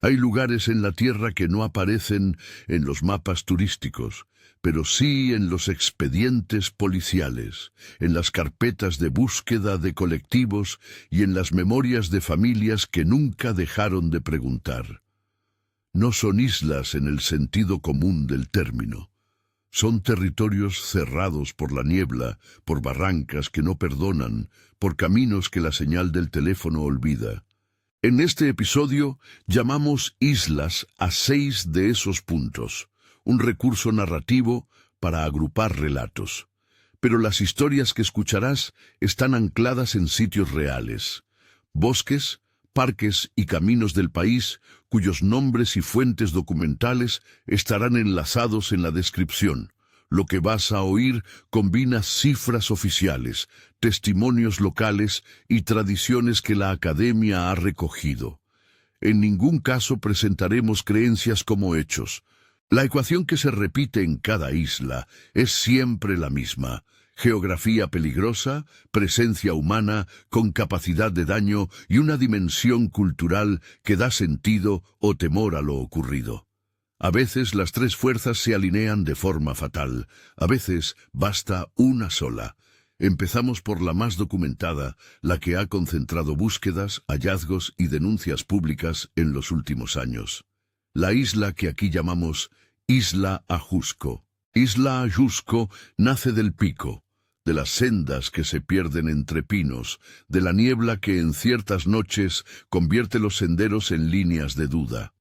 Hay lugares en la Tierra que no aparecen en los mapas turísticos, pero sí en los expedientes policiales, en las carpetas de búsqueda de colectivos y en las memorias de familias que nunca dejaron de preguntar. No son islas en el sentido común del término. Son territorios cerrados por la niebla, por barrancas que no perdonan, por caminos que la señal del teléfono olvida. En este episodio llamamos islas a 6 de esos puntos, un recurso narrativo para agrupar relatos. Pero las historias que escucharás están ancladas en sitios reales, bosques, parques y caminos del país cuyos nombres y fuentes documentales estarán enlazados en la descripción. Lo que vas a oír combina cifras oficiales, testimonios locales y tradiciones que la academia ha recogido. En ningún caso presentaremos creencias como hechos. La ecuación que se repite en cada isla es siempre la misma: geografía peligrosa, presencia humana con capacidad de daño y una dimensión cultural que da sentido o temor a lo ocurrido. A veces las tres fuerzas se alinean de forma fatal, a veces basta una sola. Empezamos por la más documentada, la que ha concentrado búsquedas, hallazgos y denuncias públicas en los últimos años. La isla que aquí llamamos Isla Ajusco. Isla Ajusco nace del pico, de las sendas que se pierden entre pinos, de la niebla que en ciertas noches convierte los senderos en líneas de duda.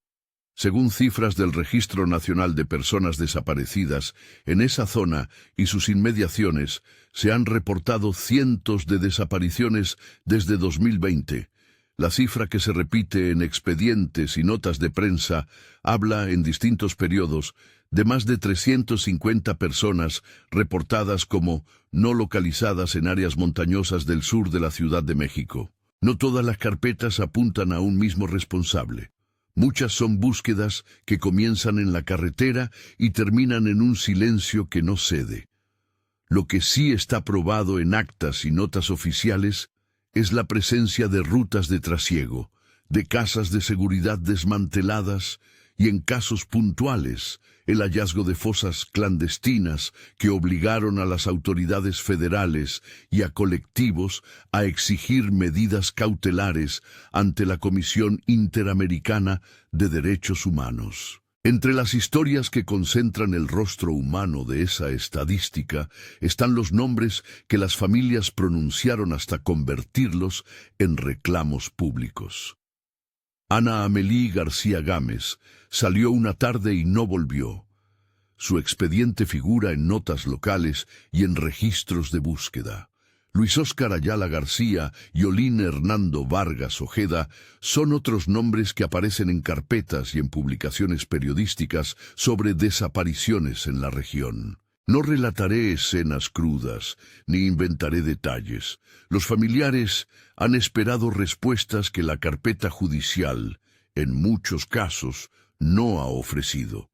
Según cifras del Registro Nacional de Personas Desaparecidas, en esa zona y sus inmediaciones se han reportado cientos de desapariciones desde 2020. La cifra que se repite en expedientes y notas de prensa habla en distintos periodos de más de 350 personas reportadas como no localizadas en áreas montañosas del sur de la Ciudad de México. No todas las carpetas apuntan a un mismo responsable. Muchas son búsquedas que comienzan en la carretera y terminan en un silencio que no cede. Lo que sí está probado en actas y notas oficiales es la presencia de rutas de trasiego, de casas de seguridad desmanteladas y, en casos puntuales, el hallazgo de fosas clandestinas que obligaron a las autoridades federales y a colectivos a exigir medidas cautelares ante la Comisión Interamericana de Derechos Humanos. Entre las historias que concentran el rostro humano de esa estadística están los nombres que las familias pronunciaron hasta convertirlos en reclamos públicos. Ana Amelí García Gámez salió una tarde y no volvió. Su expediente figura en notas locales y en registros de búsqueda. Luis Óscar Ayala García y Olín Hernando Vargas Ojeda son otros nombres que aparecen en carpetas y en publicaciones periodísticas sobre desapariciones en la región. No relataré escenas crudas, ni inventaré detalles. Los familiares han esperado respuestas que la carpeta judicial, en muchos casos, no ha ofrecido.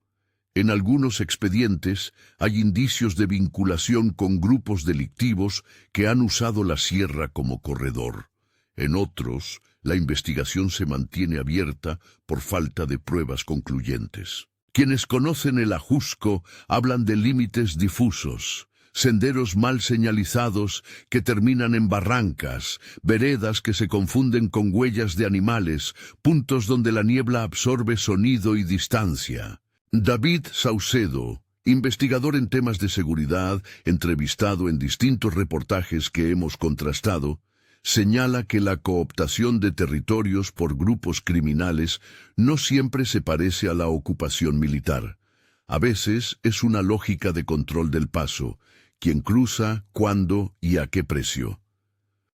En algunos expedientes hay indicios de vinculación con grupos delictivos que han usado la sierra como corredor. En otros, la investigación se mantiene abierta por falta de pruebas concluyentes. Quienes conocen el Ajusco hablan de límites difusos, senderos mal señalizados que terminan en barrancas, veredas que se confunden con huellas de animales, puntos donde la niebla absorbe sonido y distancia. David Saucedo, investigador en temas de seguridad, entrevistado en distintos reportajes que hemos contrastado, señala que la cooptación de territorios por grupos criminales no siempre se parece a la ocupación militar. A veces es una lógica de control del paso, quién cruza, cuándo y a qué precio.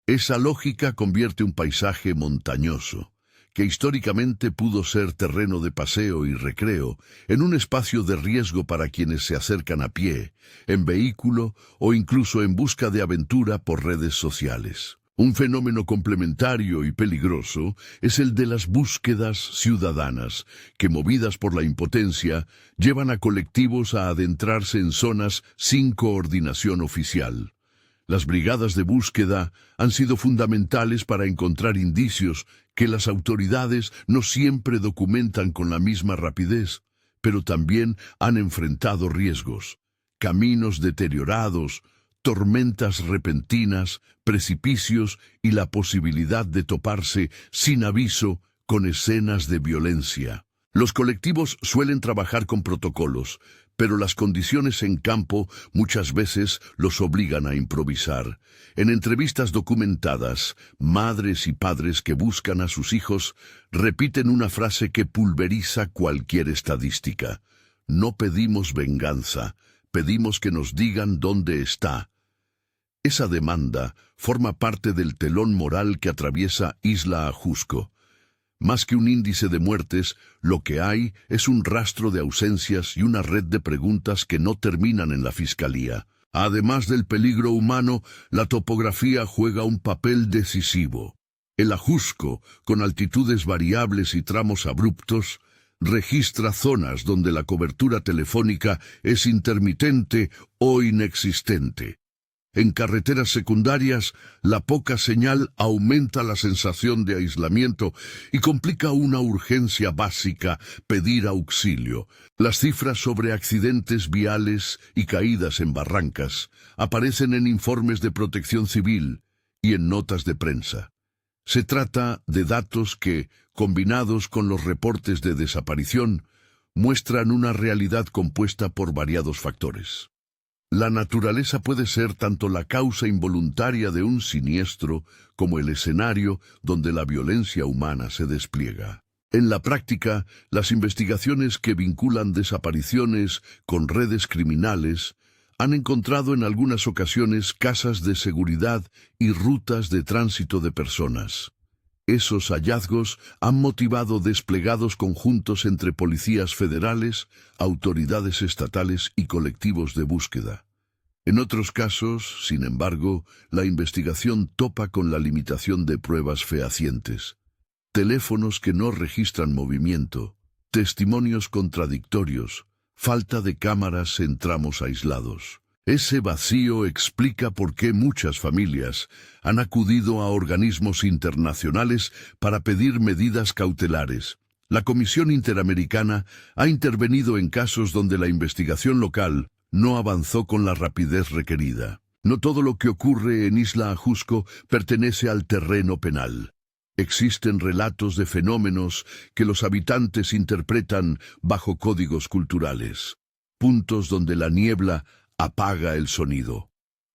Esa lógica convierte un paisaje montañoso, que históricamente pudo ser terreno de paseo y recreo, en un espacio de riesgo para quienes se acercan a pie, en vehículo o incluso en busca de aventura por redes sociales. Un fenómeno complementario y peligroso es el de las búsquedas ciudadanas, que movidas por la impotencia, llevan a colectivos a adentrarse en zonas sin coordinación oficial. Las brigadas de búsqueda han sido fundamentales para encontrar indicios que las autoridades no siempre documentan con la misma rapidez, pero también han enfrentado riesgos, caminos deteriorados, tormentas repentinas, precipicios y la posibilidad de toparse sin aviso con escenas de violencia. Los colectivos suelen trabajar con protocolos, pero las condiciones en campo muchas veces los obligan a improvisar. En entrevistas documentadas, madres y padres que buscan a sus hijos repiten una frase que pulveriza cualquier estadística. No pedimos venganza, pedimos que nos digan dónde está. Esa demanda forma parte del telón moral que atraviesa Isla Ajusco. Más que un índice de muertes, lo que hay es un rastro de ausencias y una red de preguntas que no terminan en la fiscalía. Además del peligro humano, la topografía juega un papel decisivo. El Ajusco, con altitudes variables y tramos abruptos, registra zonas donde la cobertura telefónica es intermitente o inexistente. En carreteras secundarias, la poca señal aumenta la sensación de aislamiento y complica una urgencia básica, pedir auxilio. Las cifras sobre accidentes viales y caídas en barrancas aparecen en informes de Protección Civil y en notas de prensa. Se trata de datos que, combinados con los reportes de desaparición, muestran una realidad compuesta por variados factores. La naturaleza puede ser tanto la causa involuntaria de un siniestro como el escenario donde la violencia humana se despliega. En la práctica, las investigaciones que vinculan desapariciones con redes criminales han encontrado en algunas ocasiones casas de seguridad y rutas de tránsito de personas. Esos hallazgos han motivado desplegados conjuntos entre policías federales, autoridades estatales y colectivos de búsqueda. En otros casos, sin embargo, la investigación topa con la limitación de pruebas fehacientes. Teléfonos que no registran movimiento, testimonios contradictorios, falta de cámaras en tramos aislados. Ese vacío explica por qué muchas familias han acudido a organismos internacionales para pedir medidas cautelares. La Comisión Interamericana ha intervenido en casos donde la investigación local no avanzó con la rapidez requerida. No todo lo que ocurre en Isla Ajusco pertenece al terreno penal. Existen relatos de fenómenos que los habitantes interpretan bajo códigos culturales. Puntos donde la niebla apaga el sonido.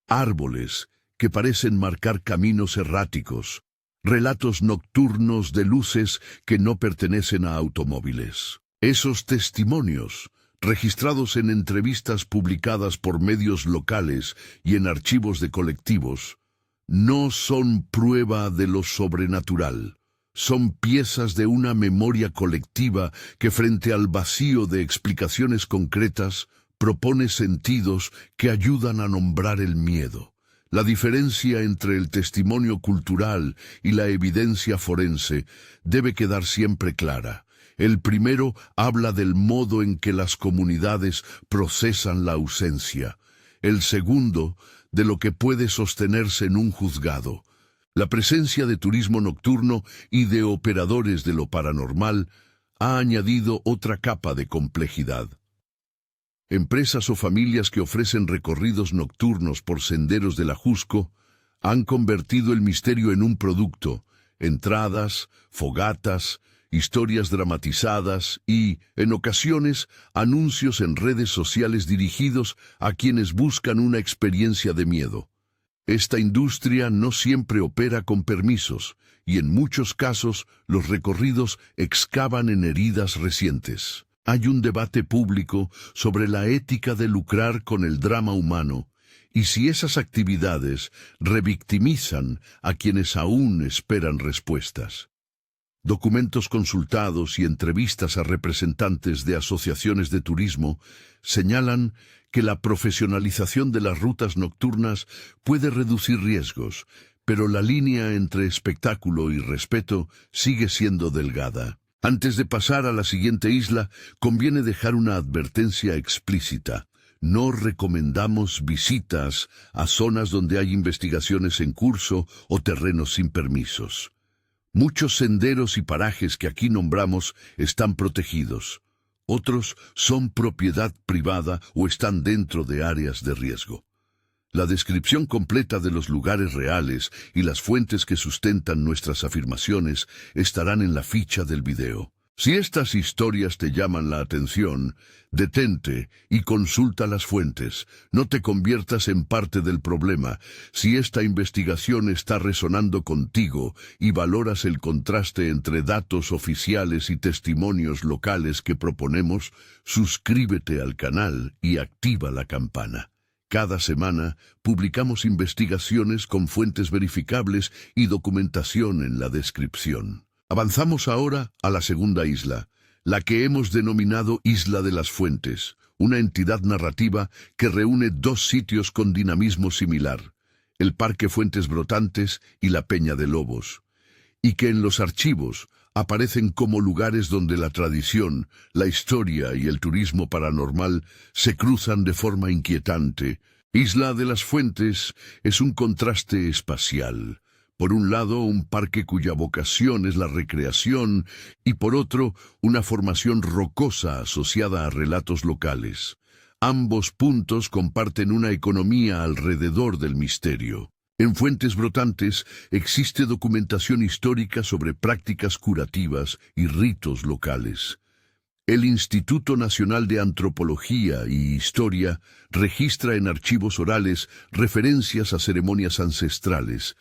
Árboles que parecen marcar caminos erráticos. Relatos nocturnos de luces que no pertenecen a automóviles. Esos testimonios, registrados en entrevistas publicadas por medios locales y en archivos de colectivos, no son prueba de lo sobrenatural. Son piezas de una memoria colectiva que, frente al vacío de explicaciones concretas, propone sentidos que ayudan a nombrar el miedo. La diferencia entre el testimonio cultural y la evidencia forense debe quedar siempre clara. El primero habla del modo en que las comunidades procesan la ausencia. El segundo, de lo que puede sostenerse en un juzgado. La presencia de turismo nocturno y de operadores de lo paranormal ha añadido otra capa de complejidad. Empresas o familias que ofrecen recorridos nocturnos por senderos del Ajusco han convertido el misterio en un producto: entradas, fogatas, historias dramatizadas y, en ocasiones, anuncios en redes sociales dirigidos a quienes buscan una experiencia de miedo. Esta industria no siempre opera con permisos y en muchos casos los recorridos excavan en heridas recientes. Hay un debate público sobre la ética de lucrar con el drama humano y si esas actividades revictimizan a quienes aún esperan respuestas. Documentos consultados y entrevistas a representantes de asociaciones de turismo señalan que la profesionalización de las rutas nocturnas puede reducir riesgos, pero la línea entre espectáculo y respeto sigue siendo delgada. Antes de pasar a la siguiente isla, conviene dejar una advertencia explícita. No recomendamos visitas a zonas donde hay investigaciones en curso o terrenos sin permisos. Muchos senderos y parajes que aquí nombramos están protegidos. Otros son propiedad privada o están dentro de áreas de riesgo. La descripción completa de los lugares reales y las fuentes que sustentan nuestras afirmaciones estarán en la ficha del video. Si estas historias te llaman la atención, detente y consulta las fuentes. No te conviertas en parte del problema. Si esta investigación está resonando contigo y valoras el contraste entre datos oficiales y testimonios locales que proponemos, suscríbete al canal y activa la campana. Cada semana publicamos investigaciones con fuentes verificables y documentación en la descripción. Avanzamos ahora a la segunda isla, la que hemos denominado Isla de las Fuentes, una entidad narrativa que reúne dos sitios con dinamismo similar, el Parque Fuentes Brotantes y la Peña de Lobos, y que en los archivos aparecen como lugares donde la tradición, la historia y el turismo paranormal se cruzan de forma inquietante. Isla de las Fuentes es un contraste espacial. Por un lado, un parque cuya vocación es la recreación y por otro, una formación rocosa asociada a relatos locales. Ambos puntos comparten una economía alrededor del misterio. En Fuentes Brotantes existe documentación histórica sobre prácticas curativas y ritos locales. El Instituto Nacional de Antropología y Historia registra en archivos orales referencias a ceremonias ancestrales,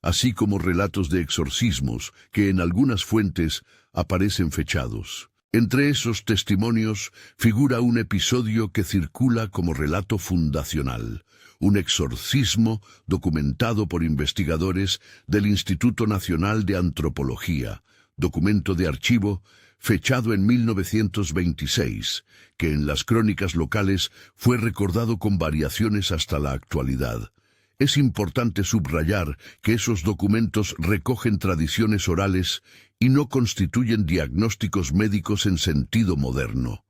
así como relatos de exorcismos que en algunas fuentes aparecen fechados. Entre esos testimonios figura un episodio que circula como relato fundacional, un exorcismo documentado por investigadores del Instituto Nacional de Antropología, documento de archivo fechado en 1926, que en las crónicas locales fue recordado con variaciones hasta la actualidad. Es importante subrayar que esos documentos recogen tradiciones orales y no constituyen diagnósticos médicos en sentido moderno.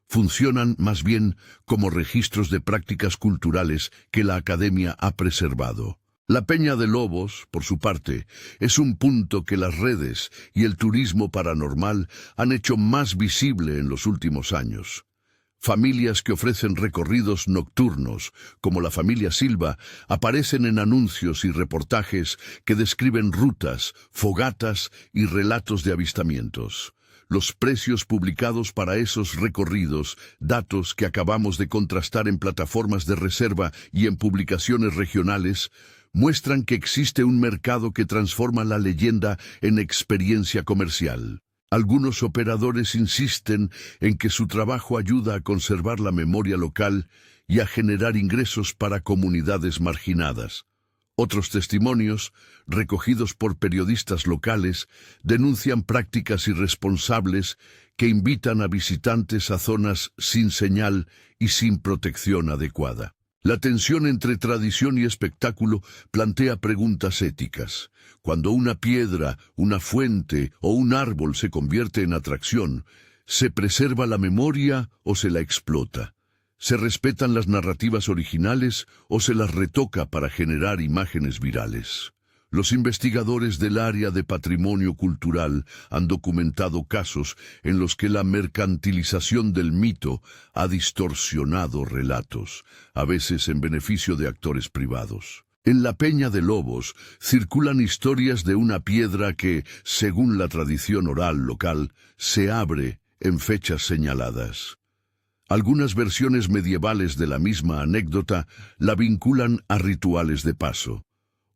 Funcionan más bien como registros de prácticas culturales que la academia ha preservado. La Peña de Lobos, por su parte, es un punto que las redes y el turismo paranormal han hecho más visible en los últimos años. Familias que ofrecen recorridos nocturnos, como la familia Silva, aparecen en anuncios y reportajes que describen rutas, fogatas y relatos de avistamientos. Los precios publicados para esos recorridos, datos que acabamos de contrastar en plataformas de reserva y en publicaciones regionales, muestran que existe un mercado que transforma la leyenda en experiencia comercial. Algunos operadores insisten en que su trabajo ayuda a conservar la memoria local y a generar ingresos para comunidades marginadas. Otros testimonios, recogidos por periodistas locales, denuncian prácticas irresponsables que invitan a visitantes a zonas sin señal y sin protección adecuada. La tensión entre tradición y espectáculo plantea preguntas éticas. Cuando una piedra, una fuente o un árbol se convierte en atracción, ¿se preserva la memoria o se la explota? ¿Se respetan las narrativas originales o se las retoca para generar imágenes virales? Los investigadores del área de patrimonio cultural han documentado casos en los que la mercantilización del mito ha distorsionado relatos, a veces en beneficio de actores privados. En la Peña de Lobos circulan historias de una piedra que, según la tradición oral local, se abre en fechas señaladas. Algunas versiones medievales de la misma anécdota la vinculan a rituales de paso.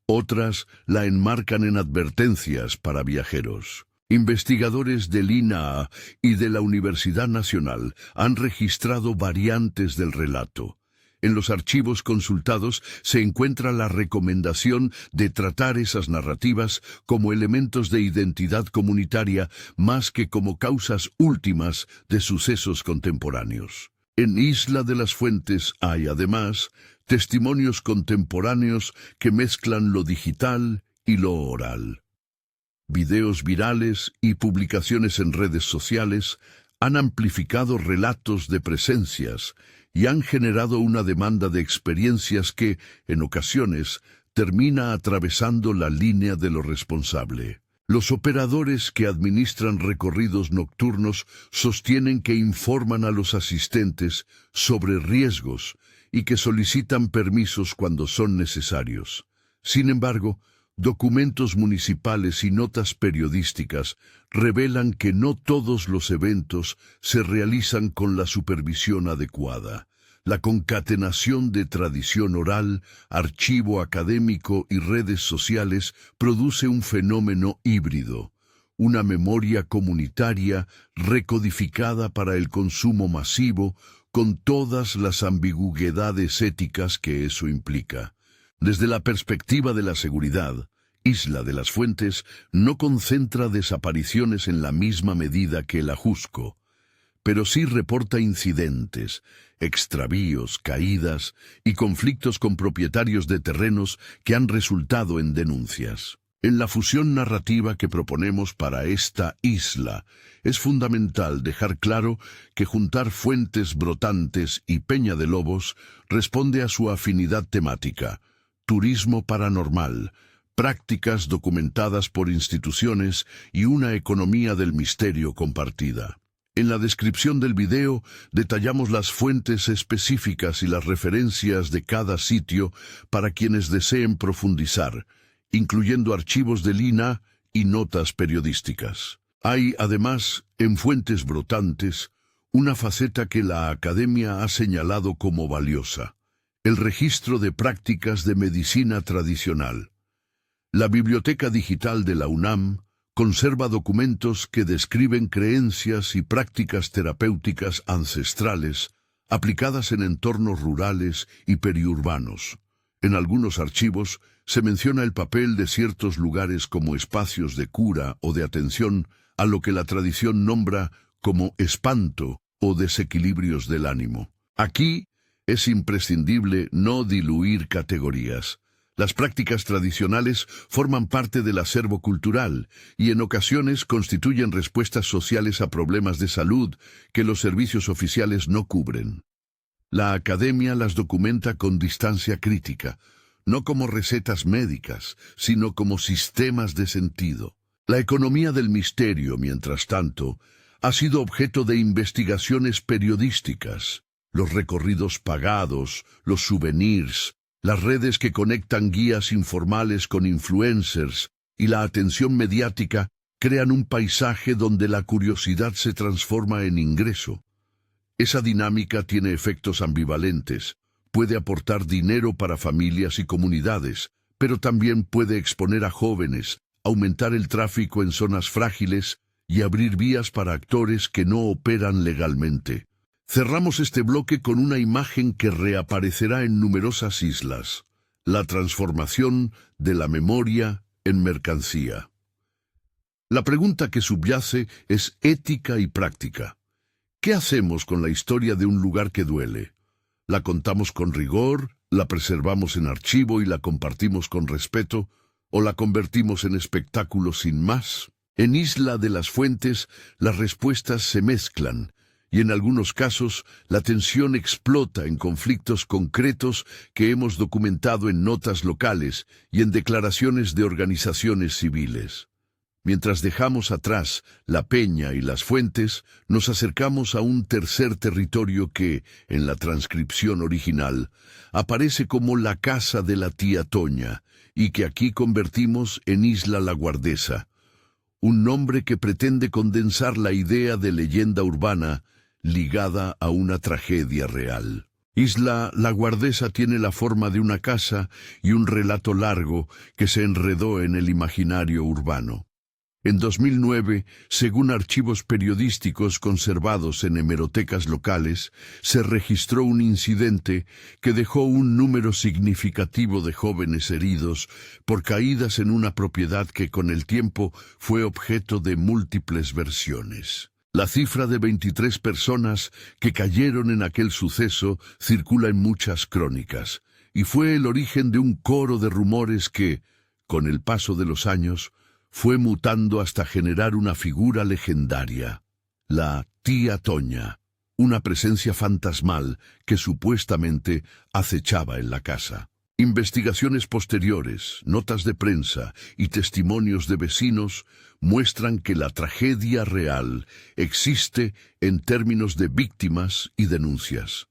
Otras la enmarcan en advertencias para viajeros. Investigadores del INAH y de la Universidad Nacional han registrado variantes del relato. En los archivos consultados se encuentra la recomendación de tratar esas narrativas como elementos de identidad comunitaria más que como causas últimas de sucesos contemporáneos. En Isla de las Fuentes hay, además, testimonios contemporáneos que mezclan lo digital y lo oral. Videos virales y publicaciones en redes sociales han amplificado relatos de presencias y han generado una demanda de experiencias que, en ocasiones, termina atravesando la línea de lo responsable. Los operadores que administran recorridos nocturnos sostienen que informan a los asistentes sobre riesgos y que solicitan permisos cuando son necesarios. Sin embargo, documentos municipales y notas periodísticas revelan que no todos los eventos se realizan con la supervisión adecuada. La concatenación de tradición oral, archivo académico y redes sociales produce un fenómeno híbrido, una memoria comunitaria recodificada para el consumo masivo, con todas las ambigüedades éticas que eso implica. Desde la perspectiva de la seguridad, Isla de las Fuentes no concentra desapariciones en la misma medida que el Ajusco, pero sí reporta incidentes, extravíos, caídas y conflictos con propietarios de terrenos que han resultado en denuncias. En la fusión narrativa que proponemos para esta isla, es fundamental dejar claro que juntar Fuentes Brotantes y Peña de Lobos responde a su afinidad temática: turismo paranormal, prácticas documentadas por instituciones y una economía del misterio compartida. En la descripción del video detallamos las fuentes específicas y las referencias de cada sitio para quienes deseen profundizar, incluyendo archivos del INAH y notas periodísticas. Hay, además, en Fuentes Brotantes, una faceta que la Academia ha señalado como valiosa: el registro de prácticas de medicina tradicional. La Biblioteca Digital de la UNAM conserva documentos que describen creencias y prácticas terapéuticas ancestrales aplicadas en entornos rurales y periurbanos. En algunos archivos se menciona el papel de ciertos lugares como espacios de cura o de atención a lo que la tradición nombra como espanto o desequilibrios del ánimo. Aquí es imprescindible no diluir categorías. Las prácticas tradicionales forman parte del acervo cultural y en ocasiones constituyen respuestas sociales a problemas de salud que los servicios oficiales no cubren. La Academia las documenta con distancia crítica, no como recetas médicas, sino como sistemas de sentido. La economía del misterio, mientras tanto, ha sido objeto de investigaciones periodísticas. Los recorridos pagados, los souvenirs, las redes que conectan guías informales con influencers y la atención mediática crean un paisaje donde la curiosidad se transforma en ingreso. Esa dinámica tiene efectos ambivalentes. Puede aportar dinero para familias y comunidades, pero también puede exponer a jóvenes, aumentar el tráfico en zonas frágiles y abrir vías para actores que no operan legalmente. Cerramos este bloque con una imagen que reaparecerá en numerosas islas: la transformación de la memoria en mercancía. La pregunta que subyace es ética y práctica. ¿Qué hacemos con la historia de un lugar que duele? ¿La contamos con rigor, la preservamos en archivo y la compartimos con respeto, o la convertimos en espectáculo sin más? En Isla de las Fuentes, las respuestas se mezclan, y en algunos casos la tensión explota en conflictos concretos que hemos documentado en notas locales y en declaraciones de organizaciones civiles. Mientras dejamos atrás la Peña y las Fuentes, nos acercamos a un tercer territorio que, en la transcripción original, aparece como la casa de la tía Toña, y que aquí convertimos en Isla La Guardesa, un nombre que pretende condensar la idea de leyenda urbana ligada a una tragedia real. Isla La Guardesa tiene la forma de una casa y un relato largo que se enredó en el imaginario urbano. En 2009, según archivos periodísticos conservados en hemerotecas locales, se registró un incidente que dejó un número significativo de jóvenes heridos por caídas en una propiedad que con el tiempo fue objeto de múltiples versiones. La cifra de 23 personas que cayeron en aquel suceso circula en muchas crónicas, y fue el origen de un coro de rumores que, con el paso de los años, fue mutando hasta generar una figura legendaria: la tía Toña, una presencia fantasmal que supuestamente acechaba en la casa. Investigaciones posteriores, notas de prensa y testimonios de vecinos muestran que la tragedia real existe en términos de víctimas y denuncias.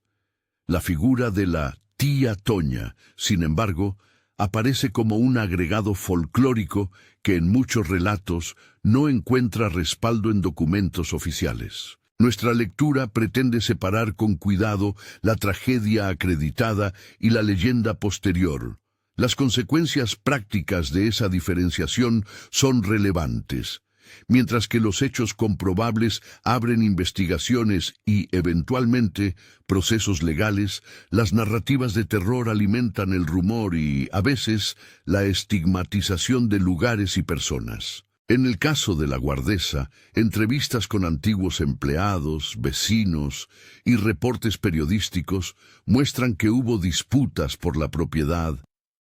La figura de la tía Toña, sin embargo, aparece como un agregado folclórico que en muchos relatos no encuentra respaldo en documentos oficiales. Nuestra lectura pretende separar con cuidado la tragedia acreditada y la leyenda posterior. Las consecuencias prácticas de esa diferenciación son relevantes. Mientras que los hechos comprobables abren investigaciones y, eventualmente, procesos legales, las narrativas de terror alimentan el rumor y, a veces, la estigmatización de lugares y personas. En el caso de La Guardesa, entrevistas con antiguos empleados, vecinos y reportes periodísticos muestran que hubo disputas por la propiedad,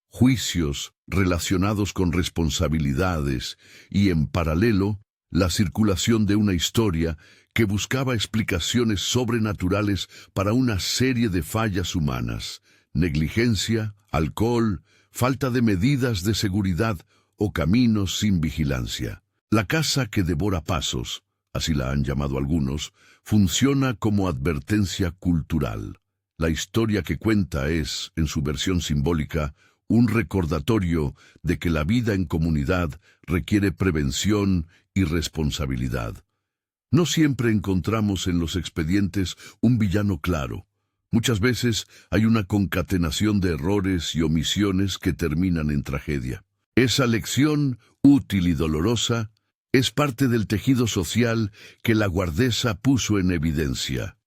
juicios relacionados con responsabilidades y, en paralelo, la circulación de una historia que buscaba explicaciones sobrenaturales para una serie de fallas humanas: negligencia, alcohol, falta de medidas de seguridad o caminos sin vigilancia. La casa que devora pasos, así la han llamado algunos, funciona como advertencia cultural. La historia que cuenta es, en su versión simbólica, un recordatorio de que la vida en comunidad requiere prevención y responsabilidad. No siempre encontramos en los expedientes un villano claro. Muchas veces hay una concatenación de errores y omisiones que terminan en tragedia. Esa lección, útil y dolorosa, es parte del tejido social que La Guardesa puso en evidencia.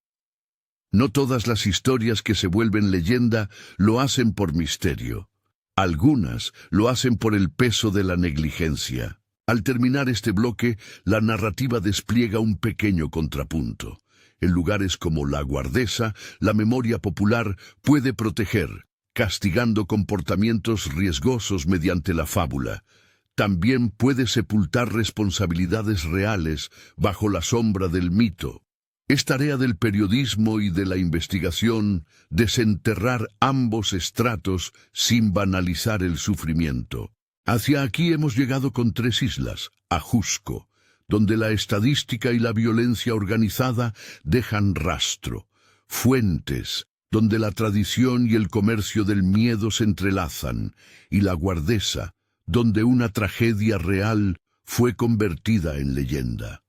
No todas las historias que se vuelven leyenda lo hacen por misterio. Algunas lo hacen por el peso de la negligencia. Al terminar este bloque, la narrativa despliega un pequeño contrapunto. En lugares como La Guardesa, la memoria popular puede proteger, castigando comportamientos riesgosos mediante la fábula. También puede sepultar responsabilidades reales bajo la sombra del mito. Es tarea del periodismo y de la investigación desenterrar ambos estratos sin banalizar el sufrimiento. Hacia aquí hemos llegado con 3 islas: Ajusco, donde la estadística y la violencia organizada dejan rastro; Fuentes, donde la tradición y el comercio del miedo se entrelazan; y La Guardesa, donde una tragedia real fue convertida en leyenda.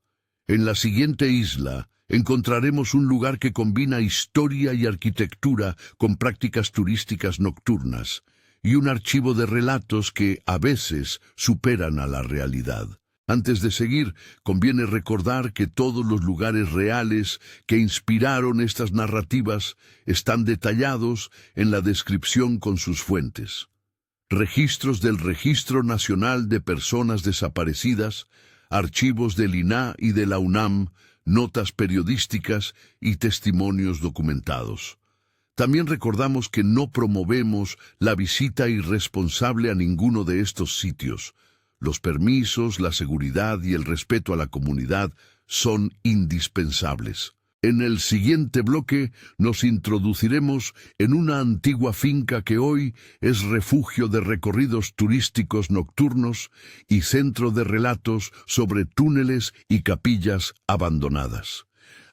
En la siguiente isla encontraremos un lugar que combina historia y arquitectura con prácticas turísticas nocturnas, y un archivo de relatos que, a veces, superan a la realidad. Antes de seguir, conviene recordar que todos los lugares reales que inspiraron estas narrativas están detallados en la descripción con sus fuentes. Registros del Registro Nacional de Personas Desaparecidas, archivos del INAH y de la UNAM, notas periodísticas y testimonios documentados. También recordamos que no promovemos la visita irresponsable a ninguno de estos sitios. Los permisos, la seguridad y el respeto a la comunidad son indispensables. En el siguiente bloque nos introduciremos en una antigua finca que hoy es refugio de recorridos turísticos nocturnos y centro de relatos sobre túneles y capillas abandonadas.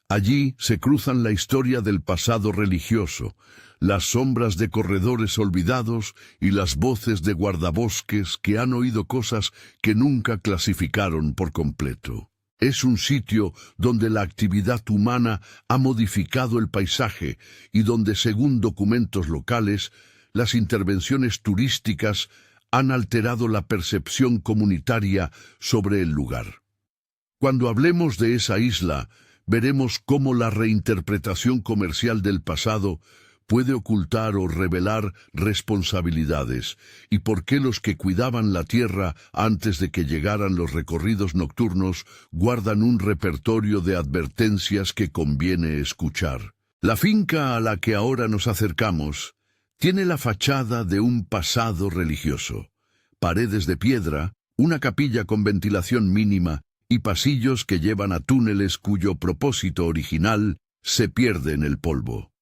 Allí se cruzan la historia del pasado religioso, las sombras de corredores olvidados y las voces de guardabosques que han oído cosas que nunca clasificaron por completo. Es un sitio donde la actividad humana ha modificado el paisaje y donde, según documentos locales, las intervenciones turísticas han alterado la percepción comunitaria sobre el lugar. Cuando hablemos de esa isla, veremos cómo la reinterpretación comercial del pasado puede ocultar o revelar responsabilidades, y por qué los que cuidaban la tierra antes de que llegaran los recorridos nocturnos guardan un repertorio de advertencias que conviene escuchar. La finca a la que ahora nos acercamos tiene la fachada de un pasado religioso: paredes de piedra, una capilla con ventilación mínima y pasillos que llevan a túneles cuyo propósito original se pierde en el polvo.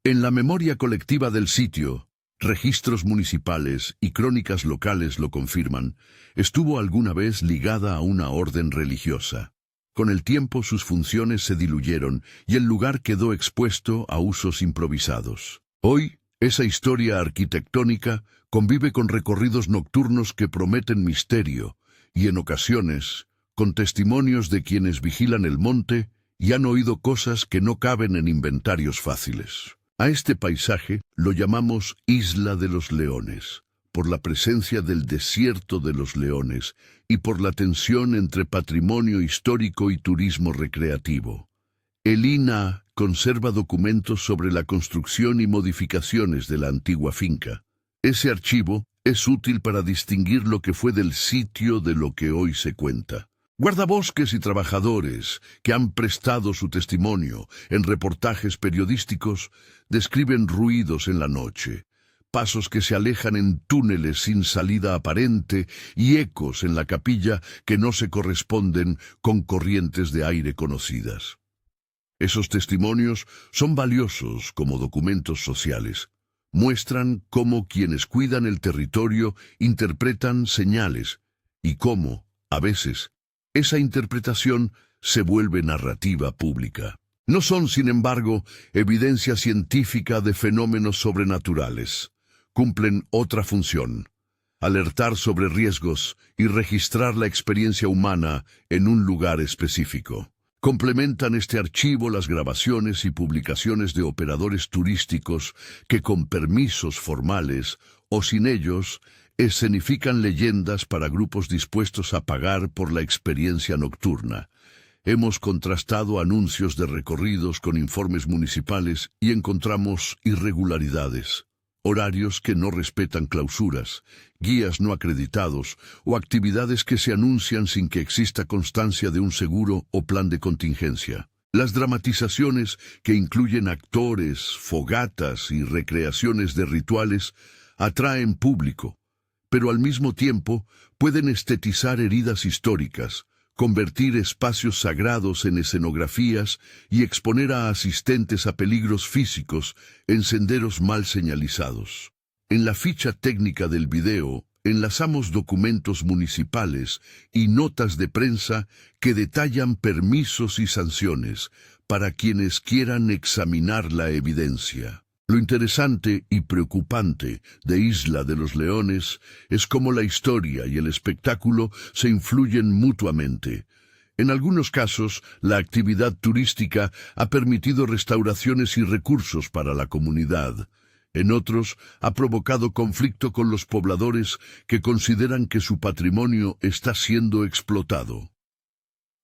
En la memoria colectiva del sitio, registros municipales y crónicas locales lo confirman, estuvo alguna vez ligada a una orden religiosa. Con el tiempo sus funciones se diluyeron y el lugar quedó expuesto a usos improvisados. Hoy, esa historia arquitectónica convive con recorridos nocturnos que prometen misterio y, en ocasiones, con testimonios de quienes vigilan el monte y han oído cosas que no caben en inventarios fáciles. A este paisaje lo llamamos Isla de los Leones, por la presencia del desierto de los leones y por la tensión entre patrimonio histórico y turismo recreativo. El INAH conserva documentos sobre la construcción y modificaciones de la antigua finca. Ese archivo es útil para distinguir lo que fue del sitio de lo que hoy se cuenta. Guardabosques y trabajadores que han prestado su testimonio en reportajes periodísticos describen ruidos en la noche, pasos que se alejan en túneles sin salida aparente y ecos en la capilla que no se corresponden con corrientes de aire conocidas. Esos testimonios son valiosos como documentos sociales. Muestran cómo quienes cuidan el territorio interpretan señales y cómo, a veces, esa interpretación se vuelve narrativa pública. No son, sin embargo, evidencia científica de fenómenos sobrenaturales. Cumplen otra función: alertar sobre riesgos y registrar la experiencia humana en un lugar específico. Complementan este archivo las grabaciones y publicaciones de operadores turísticos que, con permisos formales o sin ellos, escenifican leyendas para grupos dispuestos a pagar por la experiencia nocturna. Hemos contrastado anuncios de recorridos con informes municipales y encontramos irregularidades, horarios que no respetan clausuras, guías no acreditados o actividades que se anuncian sin que exista constancia de un seguro o plan de contingencia. Las dramatizaciones, que incluyen actores, fogatas y recreaciones de rituales, atraen público, pero al mismo tiempo pueden estetizar heridas históricas, convertir espacios sagrados en escenografías y exponer a asistentes a peligros físicos en senderos mal señalizados. En la ficha técnica del video enlazamos documentos municipales y notas de prensa que detallan permisos y sanciones para quienes quieran examinar la evidencia. Lo interesante y preocupante de Isla de los Leones es cómo la historia y el espectáculo se influyen mutuamente. En algunos casos, la actividad turística ha permitido restauraciones y recursos para la comunidad. En otros, ha provocado conflicto con los pobladores que consideran que su patrimonio está siendo explotado.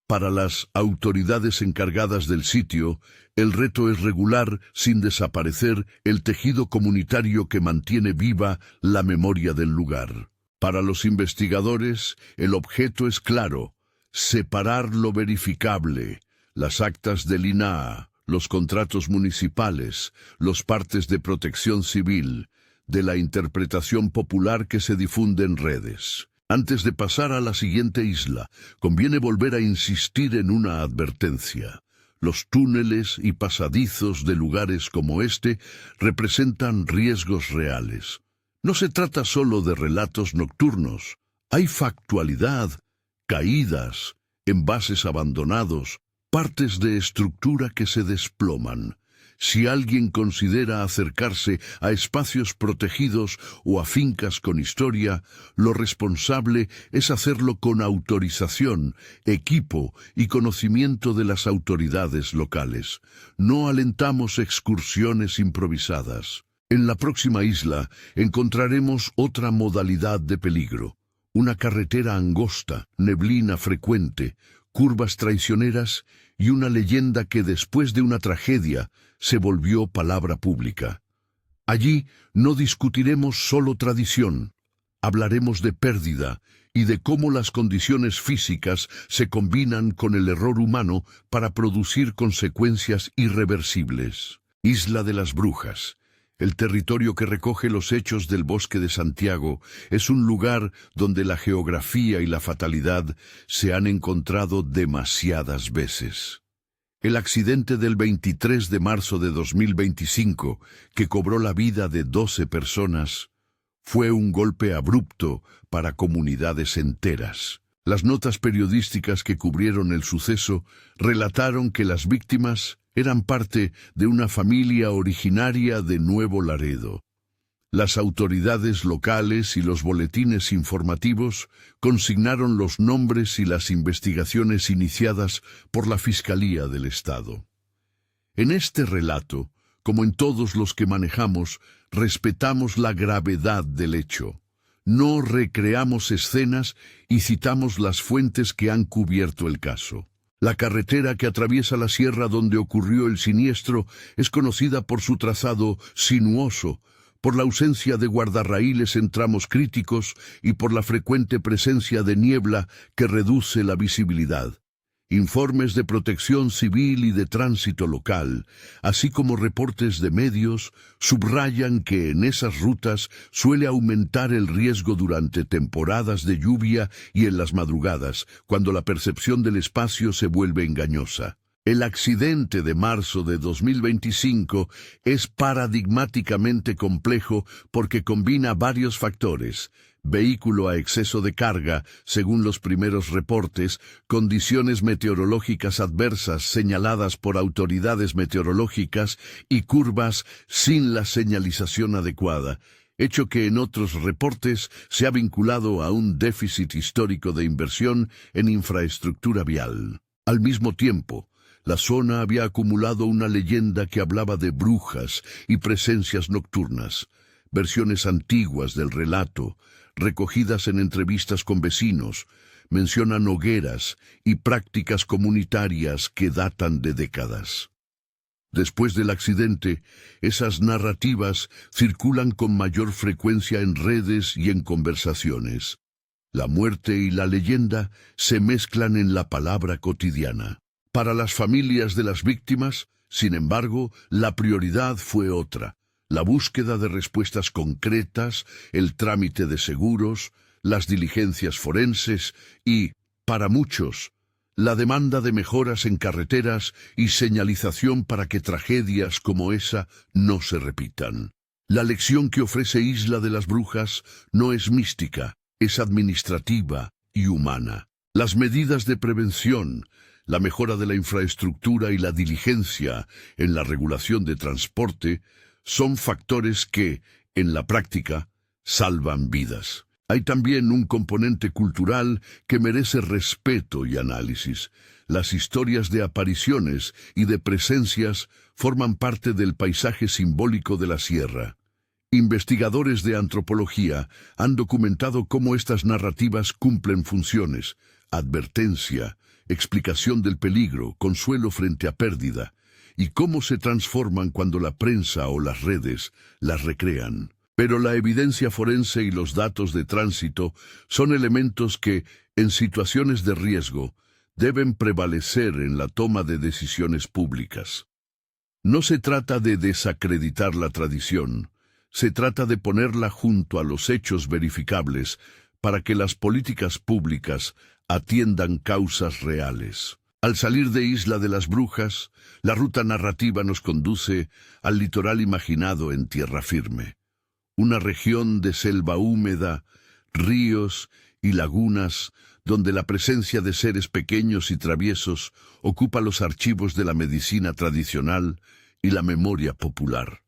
Para las autoridades encargadas del sitio, el reto es regular sin desaparecer el tejido comunitario que mantiene viva la memoria del lugar. Para los investigadores, el objeto es claro: separar lo verificable, las actas del INAH, los contratos municipales, los partes de protección civil, de la interpretación popular que se difunde en redes. Antes de pasar a la siguiente isla, conviene volver a insistir en una advertencia. Los túneles y pasadizos de lugares como este representan riesgos reales. No se trata solo de relatos nocturnos. Hay factualidad, caídas, envases abandonados, partes de estructura que se desploman. Si alguien considera acercarse a espacios protegidos o a fincas con historia, lo responsable es hacerlo con autorización, equipo y conocimiento de las autoridades locales. No alentamos excursiones improvisadas. En la próxima isla encontraremos otra modalidad de peligro: una carretera angosta, neblina frecuente, curvas traicioneras y una leyenda que después de una tragedia se volvió palabra pública. Allí no discutiremos solo tradición, hablaremos de pérdida y de cómo las condiciones físicas se combinan con el error humano para producir consecuencias irreversibles. Isla de las Brujas. El territorio que recoge los hechos del Bosque de Santiago es un lugar donde la geografía y la fatalidad se han encontrado demasiadas veces. El accidente del 23 de marzo de 2025, que cobró la vida de 12 personas, fue un golpe abrupto para comunidades enteras. Las notas periodísticas que cubrieron el suceso relataron que las víctimas eran parte de una familia originaria de Nuevo Laredo. Las autoridades locales y los boletines informativos consignaron los nombres y las investigaciones iniciadas por la Fiscalía del Estado. En este relato, como en todos los que manejamos, respetamos la gravedad del hecho. No recreamos escenas y citamos las fuentes que han cubierto el caso. La carretera que atraviesa la sierra donde ocurrió el siniestro es conocida por su trazado sinuoso, por la ausencia de guardarraíles en tramos críticos y por la frecuente presencia de niebla que reduce la visibilidad. Informes de protección civil y de tránsito local, así como reportes de medios, subrayan que en esas rutas suele aumentar el riesgo durante temporadas de lluvia y en las madrugadas, cuando la percepción del espacio se vuelve engañosa. El accidente de marzo de 2025 es paradigmáticamente complejo porque combina varios factores: vehículo a exceso de carga, según los primeros reportes, condiciones meteorológicas adversas señaladas por autoridades meteorológicas y curvas sin la señalización adecuada, hecho que en otros reportes se ha vinculado a un déficit histórico de inversión en infraestructura vial. Al mismo tiempo, la zona había acumulado una leyenda que hablaba de brujas y presencias nocturnas, versiones antiguas del relato, recogidas en entrevistas con vecinos, mencionan hogueras y prácticas comunitarias que datan de décadas. Después del accidente, esas narrativas circulan con mayor frecuencia en redes y en conversaciones. La muerte y la leyenda se mezclan en la palabra cotidiana. Para las familias de las víctimas, sin embargo, la prioridad fue otra: la búsqueda de respuestas concretas, el trámite de seguros, las diligencias forenses y, para muchos, la demanda de mejoras en carreteras y señalización para que tragedias como esa no se repitan. La lección que ofrece Isla de las Brujas no es mística, es administrativa y humana. Las medidas de prevención, la mejora de la infraestructura y la diligencia en la regulación de transporte son factores que, en la práctica, salvan vidas. Hay también un componente cultural que merece respeto y análisis. Las historias de apariciones y de presencias forman parte del paisaje simbólico de la sierra. Investigadores de antropología han documentado cómo estas narrativas cumplen funciones: advertencia, explicación del peligro, consuelo frente a pérdida, y cómo se transforman cuando la prensa o las redes las recrean. Pero la evidencia forense y los datos de tránsito son elementos que, en situaciones de riesgo, deben prevalecer en la toma de decisiones públicas. No se trata de desacreditar la tradición, se trata de ponerla junto a los hechos verificables para que las políticas públicas atiendan causas reales. Al salir de Isla de las Brujas, la ruta narrativa nos conduce al litoral imaginado en tierra firme. Una región de selva húmeda, ríos y lagunas donde la presencia de seres pequeños y traviesos ocupa los archivos de la medicina tradicional y la memoria popular.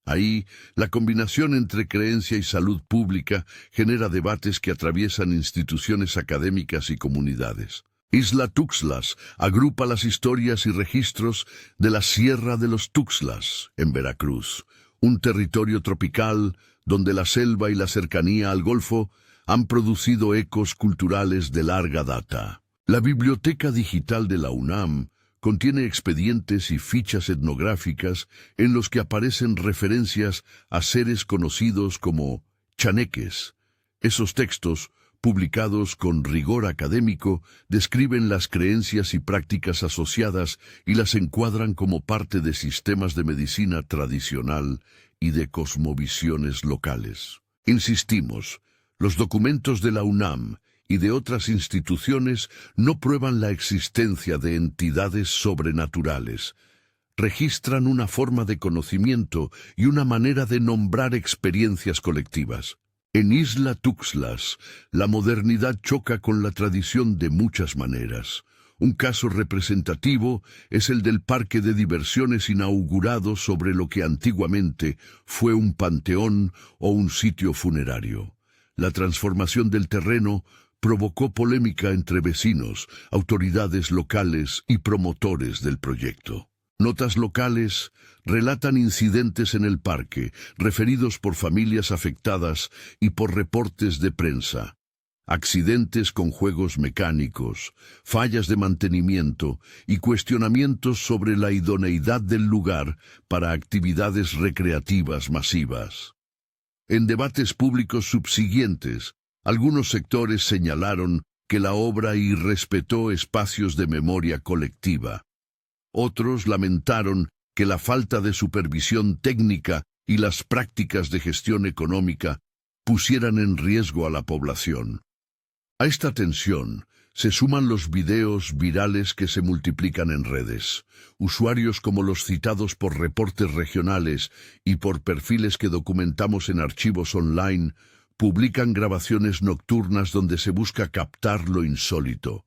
Ahí, la combinación entre creencia y salud pública genera debates que atraviesan instituciones académicas y comunidades. Isla Tuxtlas agrupa las historias y registros de la Sierra de los Tuxtlas, en Veracruz, un territorio tropical donde la selva y la cercanía al Golfo han producido ecos culturales de larga data. La Biblioteca Digital de la UNAM contiene expedientes y fichas etnográficas en los que aparecen referencias a seres conocidos como chaneques. Esos textos, publicados con rigor académico, describen las creencias y prácticas asociadas y las encuadran como parte de sistemas de medicina tradicional y de cosmovisiones locales. Insistimos, los documentos de la UNAM y de otras instituciones no prueban la existencia de entidades sobrenaturales. Registran una forma de conocimiento y una manera de nombrar experiencias colectivas. En Isla Tuxtlas, la modernidad choca con la tradición de muchas maneras. Un caso representativo es el del parque de diversiones inaugurado sobre lo que antiguamente fue un panteón o un sitio funerario. La transformación del terreno provocó polémica entre vecinos, autoridades locales y promotores del proyecto. Notas locales relatan incidentes en el parque, referidos por familias afectadas y por reportes de prensa. Accidentes con juegos mecánicos, fallas de mantenimiento y cuestionamientos sobre la idoneidad del lugar para actividades recreativas masivas. En debates públicos subsiguientes, algunos sectores señalaron que la obra irrespetó espacios de memoria colectiva. Otros lamentaron que la falta de supervisión técnica y las prácticas de gestión económica pusieran en riesgo a la población. A esta tensión se suman los videos virales que se multiplican en redes. Usuarios como los citados por reportes regionales y por perfiles que documentamos en archivos online publican grabaciones nocturnas donde se busca captar lo insólito.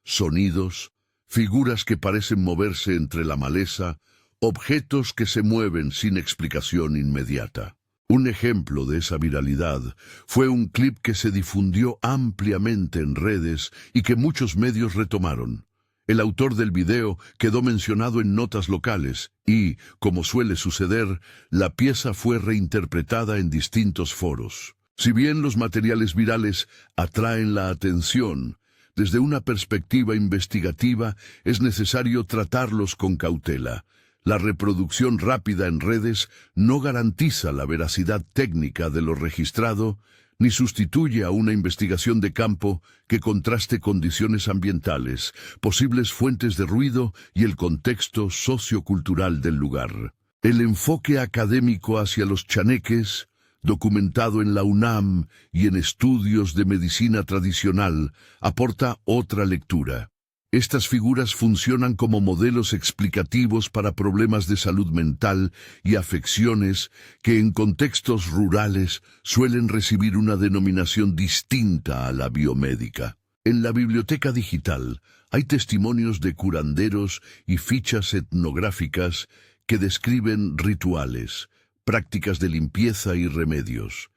Sonidos, figuras que parecen moverse entre la maleza, objetos que se mueven sin explicación inmediata. Un ejemplo de esa viralidad fue un clip que se difundió ampliamente en redes y que muchos medios retomaron. El autor del video quedó mencionado en notas locales y, como suele suceder, la pieza fue reinterpretada en distintos foros. Si bien los materiales virales atraen la atención, desde una perspectiva investigativa es necesario tratarlos con cautela. La reproducción rápida en redes no garantiza la veracidad técnica de lo registrado, ni sustituye a una investigación de campo que contraste condiciones ambientales, posibles fuentes de ruido y el contexto sociocultural del lugar. El enfoque académico hacia los chaneques, documentado en la UNAM y en estudios de medicina tradicional, aporta otra lectura. Estas figuras funcionan como modelos explicativos para problemas de salud mental y afecciones que en contextos rurales suelen recibir una denominación distinta a la biomédica. En la biblioteca digital hay testimonios de curanderos y fichas etnográficas que describen rituales, prácticas de limpieza y remedios.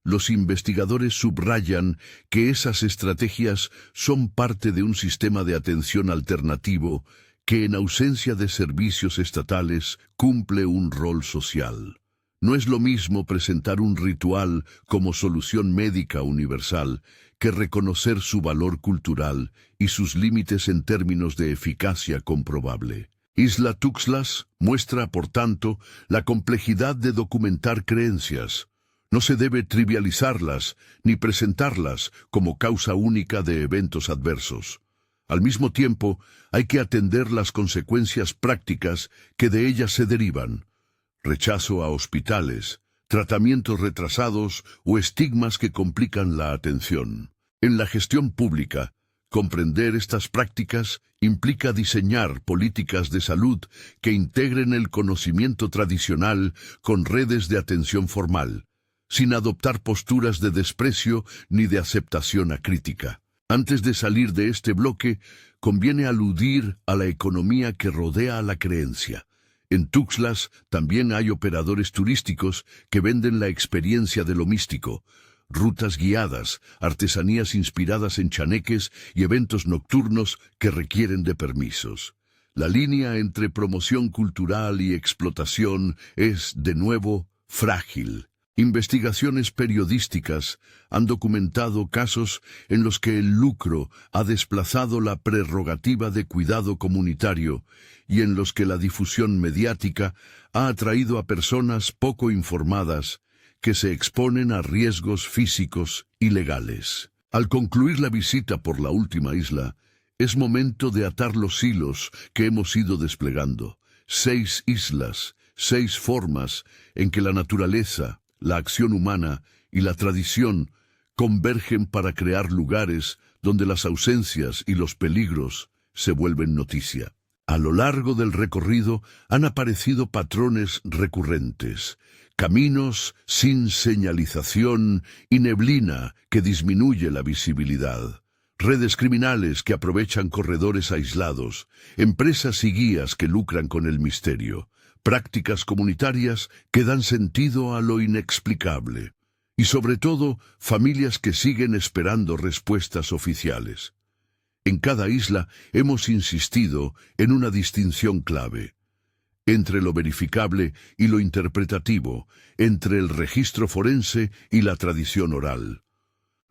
Los investigadores subrayan que esas estrategias son parte de un sistema de atención alternativo que, en ausencia de servicios estatales, cumple un rol social. No es lo mismo presentar un ritual como solución médica universal que reconocer su valor cultural y sus límites en términos de eficacia comprobable. Isla Tuxtlas muestra, por tanto, la complejidad de documentar creencias. No se debe trivializarlas ni presentarlas como causa única de eventos adversos. Al mismo tiempo, hay que atender las consecuencias prácticas que de ellas se derivan: rechazo a hospitales, tratamientos retrasados o estigmas que complican la atención. En la gestión pública, comprender estas prácticas implica diseñar políticas de salud que integren el conocimiento tradicional con redes de atención formal, sin adoptar posturas de desprecio ni de aceptación acrítica. Antes de salir de este bloque, conviene aludir a la economía que rodea a la creencia. En Tuxtlas también hay operadores turísticos que venden la experiencia de lo místico, rutas guiadas, artesanías inspiradas en chaneques y eventos nocturnos que requieren de permisos. La línea entre promoción cultural y explotación es, de nuevo, frágil. Investigaciones periodísticas han documentado casos en los que el lucro ha desplazado la prerrogativa de cuidado comunitario y en los que la difusión mediática ha atraído a personas poco informadas que se exponen a riesgos físicos y legales. Al concluir la visita por la última isla, es momento de atar los hilos que hemos ido desplegando. 6 islas, 6 formas en que la naturaleza, la acción humana y la tradición convergen para crear lugares donde las ausencias y los peligros se vuelven noticia. A lo largo del recorrido han aparecido patrones recurrentes, caminos sin señalización y neblina que disminuye la visibilidad, redes criminales que aprovechan corredores aislados, empresas y guías que lucran con el misterio, prácticas comunitarias que dan sentido a lo inexplicable, y sobre todo, familias que siguen esperando respuestas oficiales. En cada isla hemos insistido en una distinción clave entre lo verificable y lo interpretativo, entre el registro forense y la tradición oral.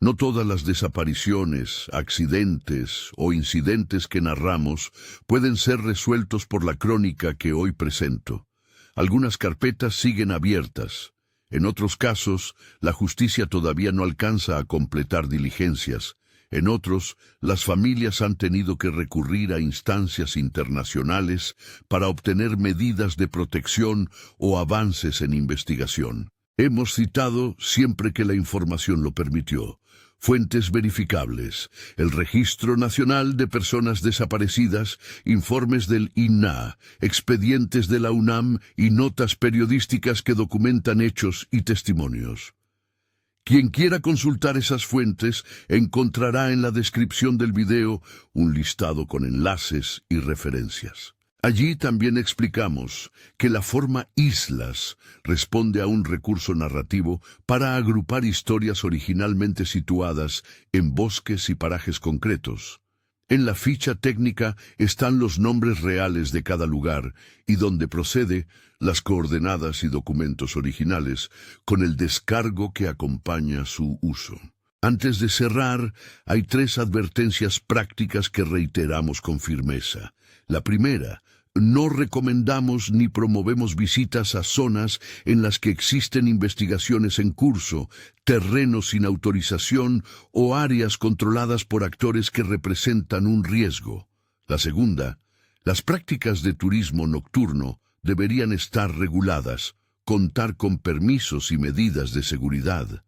No todas las desapariciones, accidentes o incidentes que narramos pueden ser resueltos por la crónica que hoy presento. Algunas carpetas siguen abiertas. En otros casos, la justicia todavía no alcanza a completar diligencias. En otros, las familias han tenido que recurrir a instancias internacionales para obtener medidas de protección o avances en investigación. Hemos citado, siempre que la información lo permitió, fuentes verificables, el Registro Nacional de Personas Desaparecidas, informes del INAH, expedientes de la UNAM y notas periodísticas que documentan hechos y testimonios. Quien quiera consultar esas fuentes encontrará en la descripción del video un listado con enlaces y referencias. Allí también explicamos que la forma islas responde a un recurso narrativo para agrupar historias originalmente situadas en bosques y parajes concretos. En la ficha técnica están los nombres reales de cada lugar y donde procede, las coordenadas y documentos originales, con el descargo que acompaña su uso. Antes de cerrar, hay 3 advertencias prácticas que reiteramos con firmeza. La primera: no recomendamos ni promovemos visitas a zonas en las que existen investigaciones en curso, terrenos sin autorización o áreas controladas por actores que representan un riesgo. La segunda: las prácticas de turismo nocturno deberían estar reguladas, contar con permisos y medidas de seguridad.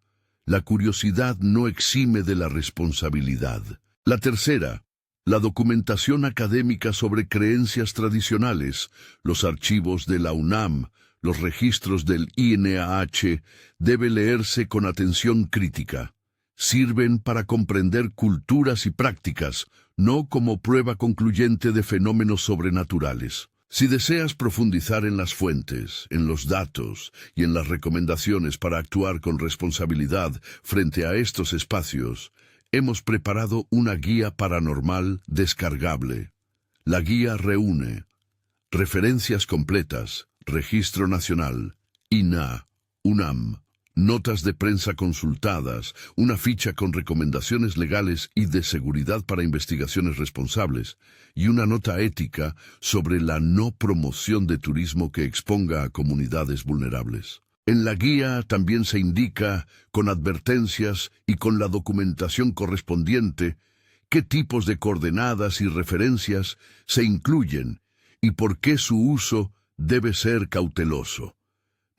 La curiosidad no exime de la responsabilidad. La tercera: la documentación académica sobre creencias tradicionales, los archivos de la UNAM, los registros del INAH, debe leerse con atención crítica. Sirven para comprender culturas y prácticas, no como prueba concluyente de fenómenos sobrenaturales. Si deseas profundizar en las fuentes, en los datos y en las recomendaciones para actuar con responsabilidad frente a estos espacios, hemos preparado una guía paranormal descargable. La guía reúne referencias completas, Registro Nacional, INAH, UNAM, notas de prensa consultadas, una ficha con recomendaciones legales y de seguridad para investigaciones responsables, y una nota ética sobre la no promoción de turismo que exponga a comunidades vulnerables. En la guía también se indica, con advertencias y con la documentación correspondiente, qué tipos de coordenadas y referencias se incluyen y por qué su uso debe ser cauteloso.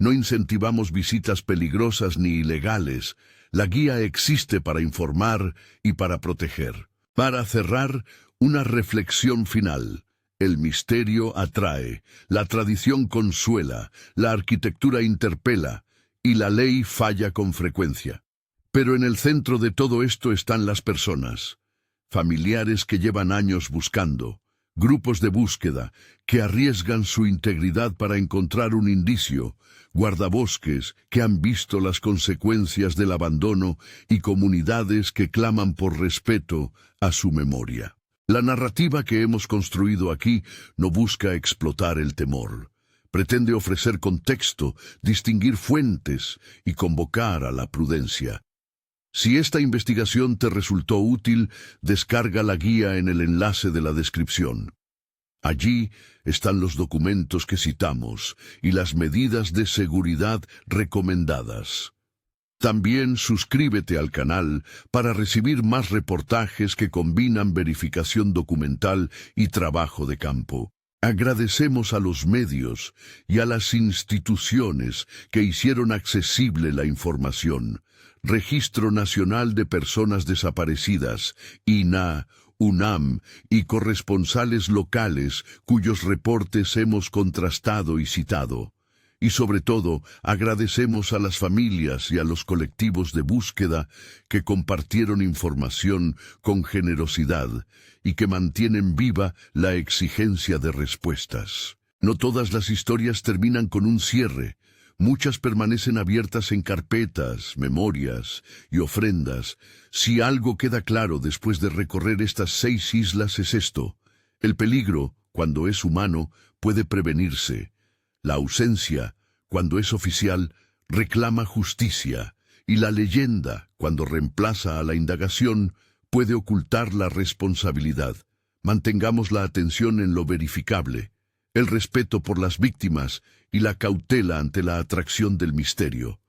No incentivamos visitas peligrosas ni ilegales. La guía existe para informar y para proteger. Para cerrar, una reflexión final. El misterio atrae, la tradición consuela, la arquitectura interpela y la ley falla con frecuencia. Pero en el centro de todo esto están las personas, familiares que llevan años buscando, grupos de búsqueda que arriesgan su integridad para encontrar un indicio, guardabosques que han visto las consecuencias del abandono y comunidades que claman por respeto a su memoria. La narrativa que hemos construido aquí no busca explotar el temor. Pretende ofrecer contexto, distinguir fuentes y convocar a la prudencia. Si esta investigación te resultó útil, descarga la guía en el enlace de la descripción. Allí están los documentos que citamos y las medidas de seguridad recomendadas. También suscríbete al canal para recibir más reportajes que combinan verificación documental y trabajo de campo. Agradecemos a los medios y a las instituciones que hicieron accesible la información. Registro Nacional de Personas Desaparecidas, INAH, UNAM y corresponsales locales cuyos reportes hemos contrastado y citado. Y sobre todo, agradecemos a las familias y a los colectivos de búsqueda que compartieron información con generosidad y que mantienen viva la exigencia de respuestas. No todas las historias terminan con un cierre. Muchas permanecen abiertas en carpetas, memorias y ofrendas. Si algo queda claro después de recorrer estas 6 islas es esto: el peligro, cuando es humano, puede prevenirse. La ausencia, cuando es oficial, reclama justicia, y la leyenda, cuando reemplaza a la indagación, puede ocultar la responsabilidad. Mantengamos la atención en lo verificable, el respeto por las víctimas y la cautela ante la atracción del misterio.